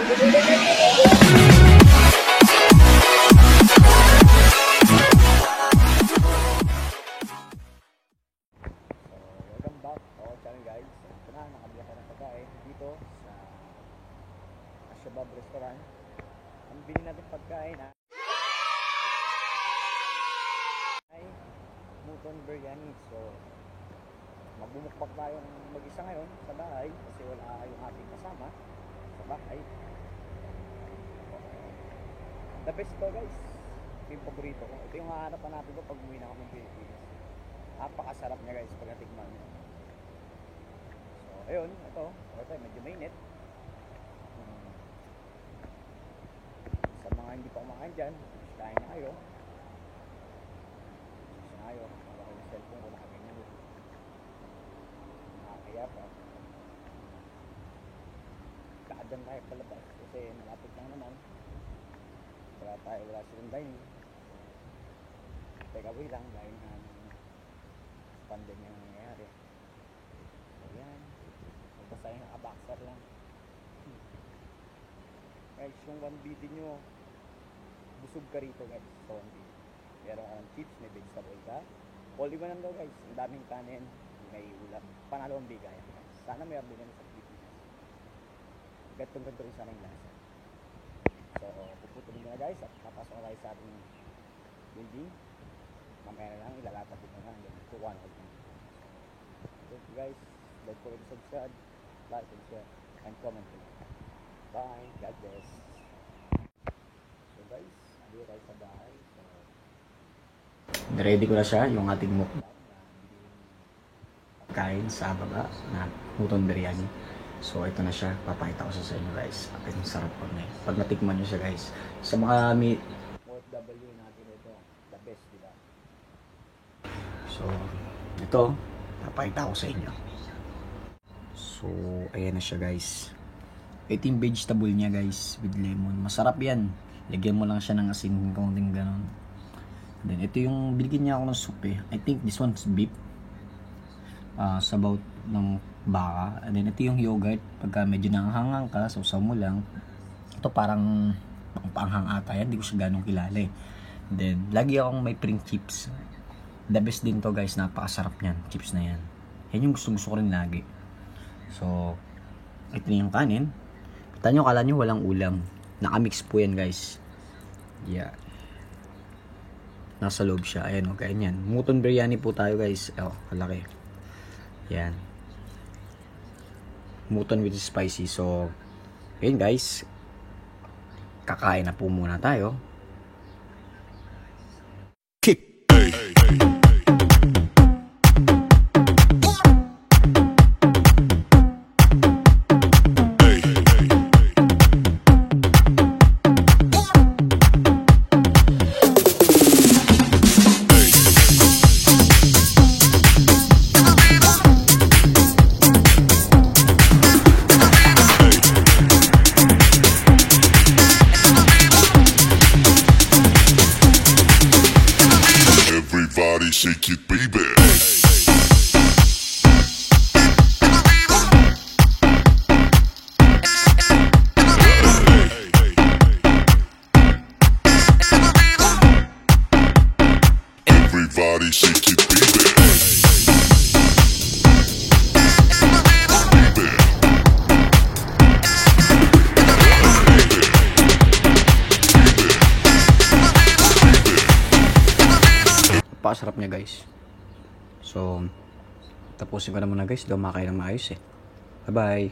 Welcome back to our channel guys. Ito na, nakabili ako ng pagkain dito sa Ashabab Restaurant. Ang bili natin pagkain ay Mutton Biryani. So magbumukbang tayong mag-isa ngayon sa bahay kasi wala yung ating kasama sa bahay. The best to guys, yung paborito ko. Ito yung hahanapan natin ko pag umuwi na kami ng Pilipinas. Napakasarap niya guys pag natikman niyo. So ayun, ito medyo mainit. Sa mga hindi pa kumakain dyan, kain na kayo. Wala ko yung cellphone ko, nakaganyan mo. Nakakaya pa. Kaadyan tayo palabas kasi malapit lang naman. Wala silang dining. Take away lang dahil nga pandemya na nangyayari. So yan, basta yung nakaboxer lang. Guys, yung 1BT nyo, busog ka rito guys sa 1BT. Meron akong chips, may vegetable ka. All in one lang daw guys, ang daming kanin, may ulam. Panalo ang bigay. Sana may order nyo sa Pilipinas. Gantong-ganto rin sana yung lasa. So, puputulin na guys at papasok na tayo sa ating building. Mamaya na lang, ilalatag ko na hanggang kukuha na ko. Thank you guys. Don't forget to subscribe, like, and share, and comment. Bye. God bless. So guys, dito tayo sa bahay. So, ready ko na siya, yung ating mukbang kain sa baba na Mutton Biryani. So ito na siya, papakita ko sa inyo guys. Ang sarap pag natikman nyo siya guys. Sa mga OFW natin ito, the best, diba? So ito, papakita ko sa inyo. So ayan na siya guys. Ito yung vegetable niya guys with lemon. Masarap yan. Lagyan mo lang siya ng asin, kaunting ganon. Then ito yung binigyan niya ako ng soup eh. I think this one's beef. Sabaw ng baka. And then ito yung yogurt. Pagka medyo nanghangang ka, sausaw mo lang. Ito parang pangpanghang ata yan. Hindi ko siya ganong kilala eh. Then lagi akong may pring chips. The best din to guys. Napakasarap niyan. Chips na yan. Yan yung gusto ko rin lagi. So ito na yung kanin. Kita nyo, kala nyo walang ulam. Nakamix po yan guys. Yeah. Nasa loob siya. Ayan o, ganyan. Mutton Biryani po tayo guys. Oh, kalaki. Yan. Mutton with spicy. So, ayun guys. Kakain na po muna tayo. Kick! Everybody shake it, baby. Everybody shake it, baby. Napakasarap niya guys. So tapusin ko na muna guys. Daw makain ng maayos eh. Bye bye.